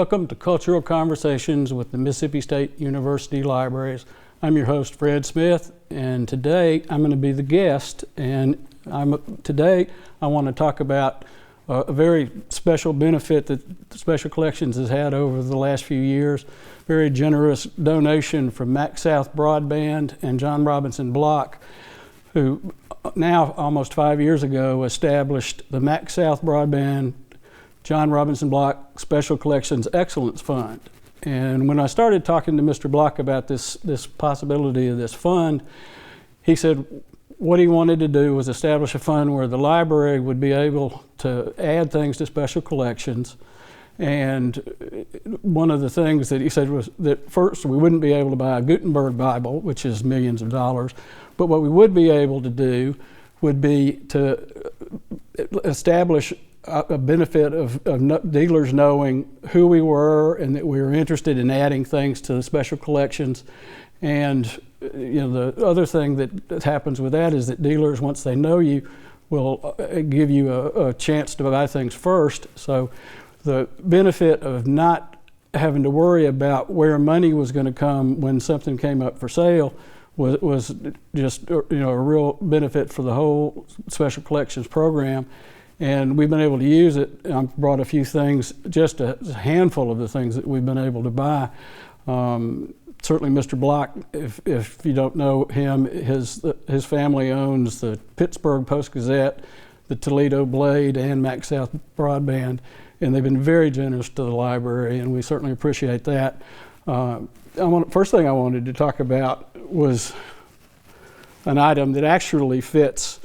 Welcome to Cultural Conversations with the Mississippi State University Libraries. I'm your host, Fred Smith, and today I'm going to be the guest. And today I want to talk about a very special benefit that Special Collections has had over the last few years. Very generous donation from MaxSouth Broadband and John Robinson Block, who now almost 5 years ago established the MaxSouth Broadband John Robinson Block Special Collections Excellence Fund. And when I started talking to Mr. Block about this possibility of this fund, he said what he wanted to do was establish a fund where the library would be able to add things to special collections. And one of the things that he said was that first we wouldn't be able to buy a Gutenberg Bible, which is millions of dollars, but what we would be able to do would be to establish a benefit of dealers knowing who we were and that we were interested in adding things to the special collections. And the other thing that happens with that is that dealers, once they know you, will give you a chance to buy things first. So the benefit of not having to worry about where money was going to come when something came up for sale was just a real benefit for the whole special collections program. And we've been able to use it. I brought a few things, just a handful of the things that we've been able to buy. Certainly Mr. Block, if you don't know him, his family owns the Pittsburgh Post-Gazette, the Toledo Blade, and MaxSouth Broadband, and they've been very generous to the library, and we certainly appreciate that. First thing I wanted to talk about was an item that actually fits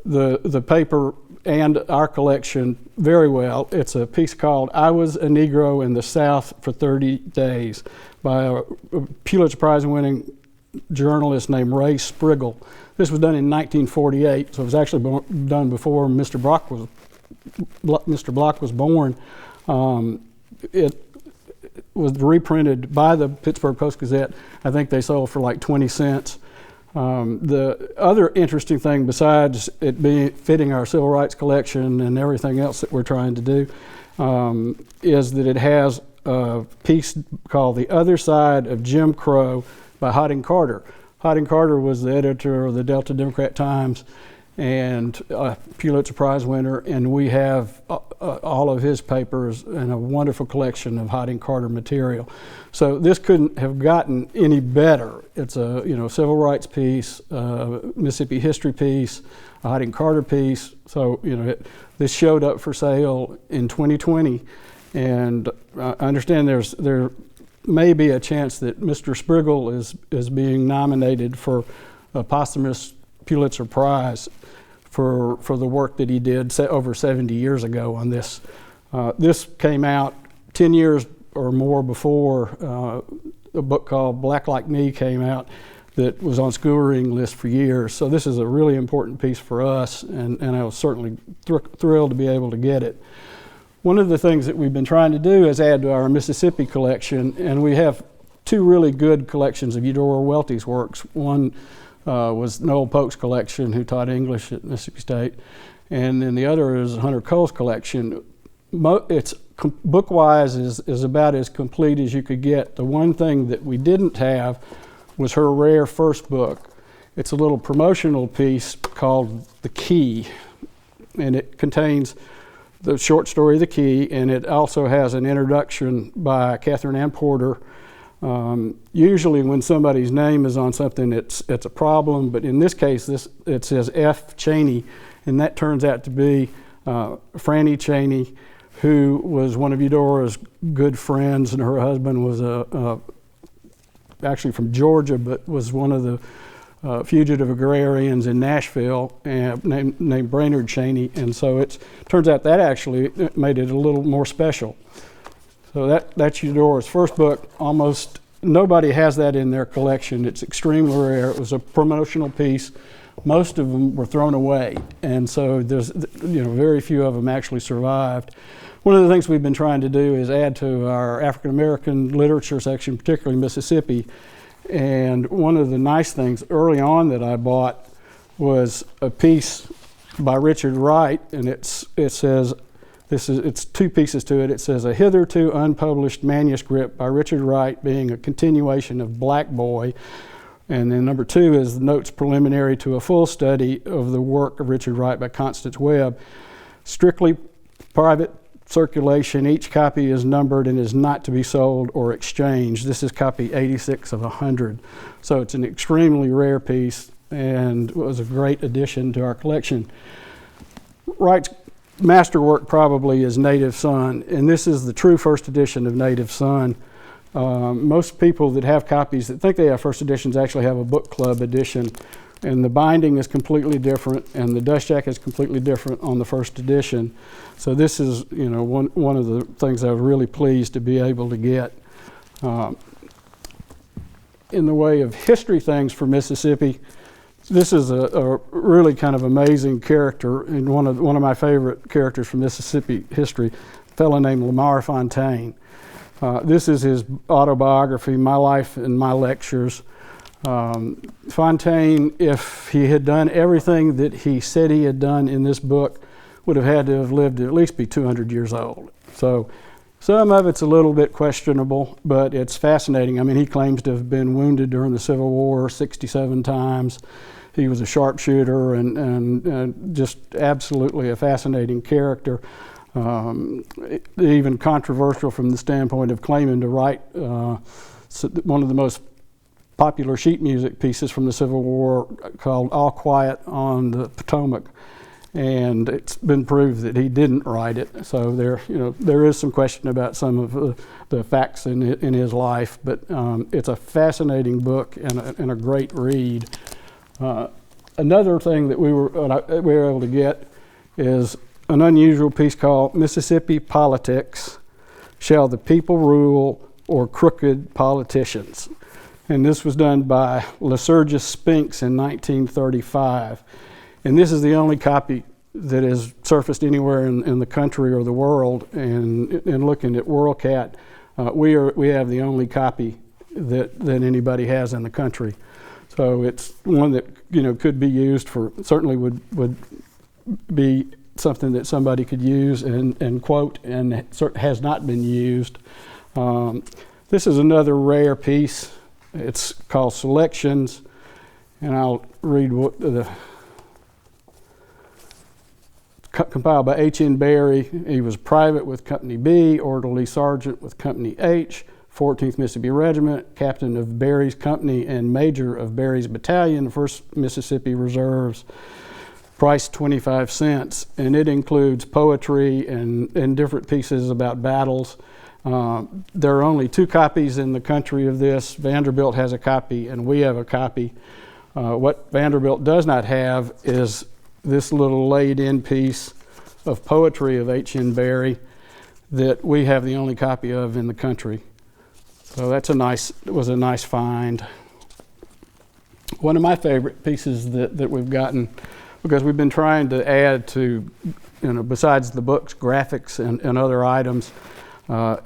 the paper and our collection very well. It's a piece called "I Was a Negro in the South for 30 Days" by a Pulitzer Prize winning journalist named Ray Spriggle. This was done in 1948, so it was actually done before Mr. Block was born. It was reprinted by the Pittsburgh Post-Gazette. I think they sold for like 20 cents. The other interesting thing, besides it being fitting our civil rights collection and everything else that we're trying to do, is that it has a piece called "The Other Side of Jim Crow" by Harding Carter. Harding Carter was the editor of the Delta Democrat-Times and a Pulitzer Prize winner, and we have all of his papers and a wonderful collection of Harding Carter material. So this couldn't have gotten any better. It's a civil rights piece, Mississippi history piece, a Harding Carter piece. So this showed up for sale in 2020, and I understand there may be a chance that Mr. Spriggle is being nominated for a posthumous Pulitzer Prize for the work that he did over 70 years ago on this. This came out 10 years or more before a book called "Black Like Me" came out that was on school reading lists for years. So this is a really important piece for us, and I was certainly thrilled to be able to get it. One of the things that we've been trying to do is add to our Mississippi collection, and we have two really good collections of Eudora Welty's works. One was Noel Polk's collection, who taught English at Mississippi State, and then the other is Hunter Cole's collection. It's book-wise is about as complete as you could get. The one thing that we didn't have was her rare first book. It's a little promotional piece called "The Key," and it contains the short story "The Key," and it also has an introduction by Catherine Ann Porter. Usually when somebody's name is on something, it's a problem, but in this case, it says F. Cheney, and that turns out to be Flanny Cheney, who was one of Eudora's good friends, and her husband was actually from Georgia, but was one of the fugitive agrarians in Nashville, named Brainerd Cheney, and so it turns out that actually made it a little more special. So that's Eudora's first book. Almost nobody has that in their collection. It's extremely rare. It was a promotional piece. Most of them were thrown away, and so there's very few of them actually survived. One of the things we've been trying to do is add to our African American literature section, particularly Mississippi. And one of the nice things early on that I bought was a piece by Richard Wright, and it says, It's two pieces to it. It says, a hitherto unpublished manuscript by Richard Wright being a continuation of Black Boy. And then number 2 is notes preliminary to a full study of the work of Richard Wright by Constance Webb. Strictly private circulation. Each copy is numbered and is not to be sold or exchanged. This is copy 86 of 100. So it's an extremely rare piece and was a great addition to our collection. Wright's masterwork probably is Native Son, and this is the true first edition of Native Son. Most people that have copies that think they have first editions actually have a book club edition, and the binding is completely different and the dust jacket is completely different on the first edition. So this is, one of the things I was really pleased to be able to get. In the way of history things for Mississippi, this is a really kind of amazing character, and one of my favorite characters from Mississippi history, a fellow named Lamar Fontaine. This is his autobiography, My Life and My Lectures. Fontaine, if he had done everything that he said he had done in this book, would have had to have lived to at least be 200 years old. So some of it's a little bit questionable, but it's fascinating. I mean, he claims to have been wounded during the Civil War 67 times. He was a sharpshooter and just absolutely a fascinating character. Even controversial from the standpoint of claiming to write one of the most popular sheet music pieces from the Civil War called All Quiet on the Potomac. And it's been proved that he didn't write it. So there is some question about some of the facts in his life, but it's a fascinating book and a great read. Another thing that we were able to get is an unusual piece called Mississippi Politics, Shall the People Rule or Crooked Politicians? And this was done by Lycurgus Spinks in 1935. And this is the only copy that is surfaced anywhere in the country or the world. And in looking at WorldCat, we have the only copy that anybody has in the country. So it's one that could be used for, certainly would be something that somebody could use and quote, and has not been used. This is another rare piece. It's called Selections, and I'll read what compiled by H.N. Berry. He was private with Company B, orderly sergeant with Company H, 14th Mississippi Regiment, captain of Berry's company and major of Berry's battalion, 1st Mississippi Reserves. Price 25 cents, and it includes poetry and different pieces about battles. There are only 2 copies in the country of this. Vanderbilt has a copy and we have a copy. What Vanderbilt does not have is this little laid-in piece of poetry of H.N. Berry that we have the only copy of in the country. So it was a nice find. One of my favorite pieces that we've gotten, because we've been trying to add to, besides the books, graphics and other items,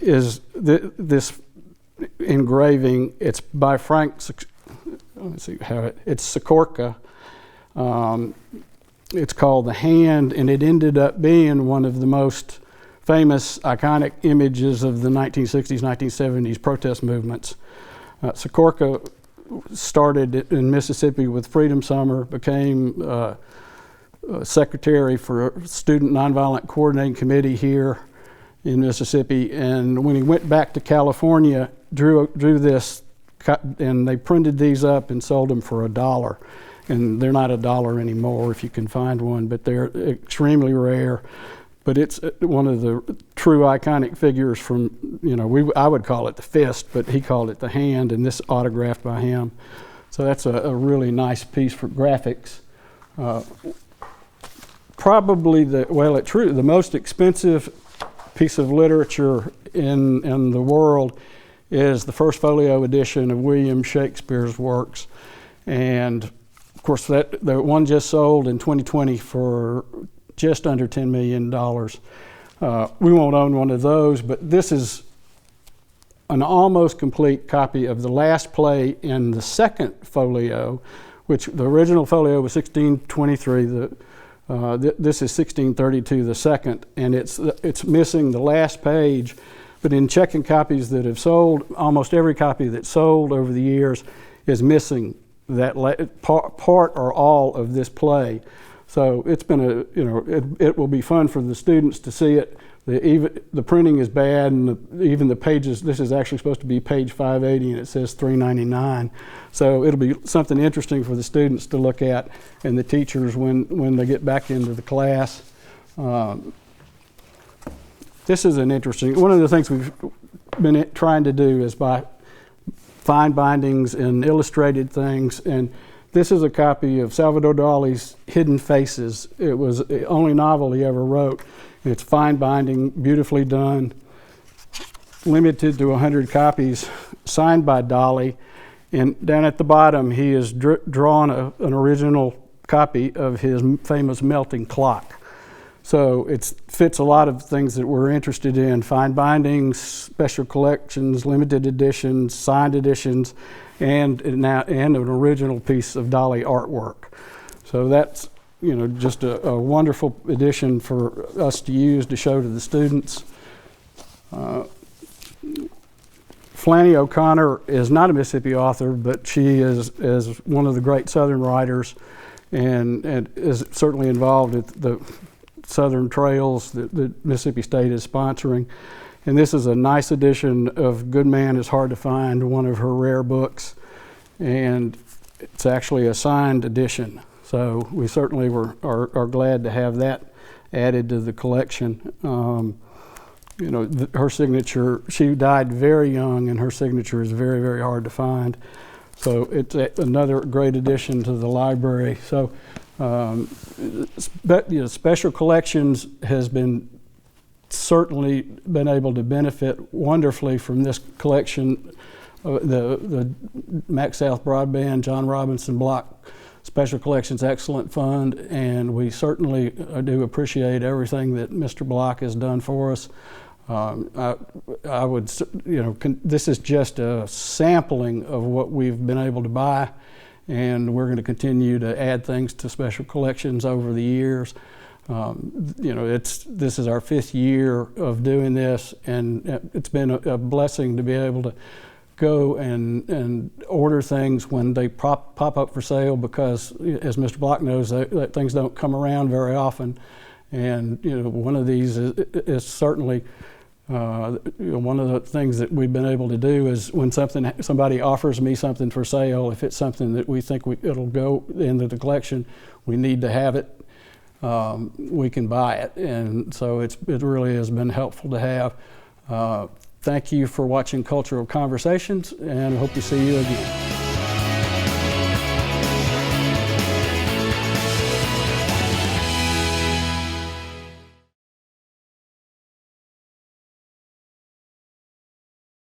is this engraving. It's by Frank, let's see how it's Sikorka. It's called The Hand, and it ended up being one of the most famous, iconic images of the 1960s, 1970s protest movements. Sikorka started in Mississippi with Freedom Summer, became secretary for Student Nonviolent Coordinating Committee here in Mississippi, and when he went back to California, drew this, and they printed these up and sold them for $1. And they're not $1 anymore if you can find one, but they're extremely rare. But it's one of the true iconic figures from, I would call it the fist, but he called it the hand, and this autographed by him. So that's a really nice piece for graphics. Probably the most expensive piece of literature in the world is the first folio edition of William Shakespeare's works. And of course, the one just sold in 2020 for just under $10 million. We won't own one of those, but this is an almost complete copy of the last play in the second folio, which the original folio was 1623. This is 1632 the second, and it's missing the last page. But in checking copies that have sold, almost every copy that's sold over the years is missing that part or all of this play. So it's been it will be fun for the students to see it. The printing is bad, and even the pages, this is actually supposed to be page 580 and it says 399. So it'll be something interesting for the students to look at and the teachers when they get back into the class. This is an interesting, one of the things we've been trying to do is by fine bindings and illustrated things, and this is a copy of Salvador Dali's Hidden Faces. It was the only novel he ever wrote. It's fine binding, beautifully done, limited to 100 copies, signed by Dali. And down at the bottom, he has drawn an original copy of his famous melting clock. So it fits a lot of things that we're interested in: fine bindings, special collections, limited editions, signed editions, and an original piece of Dali artwork. So that's just a wonderful edition for us to use to show to the students. Flanny O'Connor is not a Mississippi author, but she is one of the great Southern writers, and is certainly involved with the Southern Trails that Mississippi State is sponsoring. And this is a nice edition of Good Man is Hard to Find, one of her rare books, and it's actually a signed edition. So we certainly are glad to have that added to the collection. Her signature, she died very young, and her signature is very, very hard to find. So it's another great addition to the library. So special collections has certainly been able to benefit wonderfully from this collection. The Max South Broadband, John Robinson Block Special Collections Excellent Fund, and we certainly do appreciate everything that Mr. Block has done for us. I would, this is just a sampling of what we've been able to buy, and we're going to continue to add things to special collections over the years. This is our 5th year of doing this, and it's been a blessing to be able to go and order things when they pop up for sale, because as Mr. Block knows, that things don't come around very often. And one of these is certainly one of the things that we've been able to do is when somebody offers me something for sale, if it's something that we think it'll go into the collection, we need to have it, we can buy it. And so it really has been helpful to have. Thank you for watching Cultural Conversations, and I hope to see you again.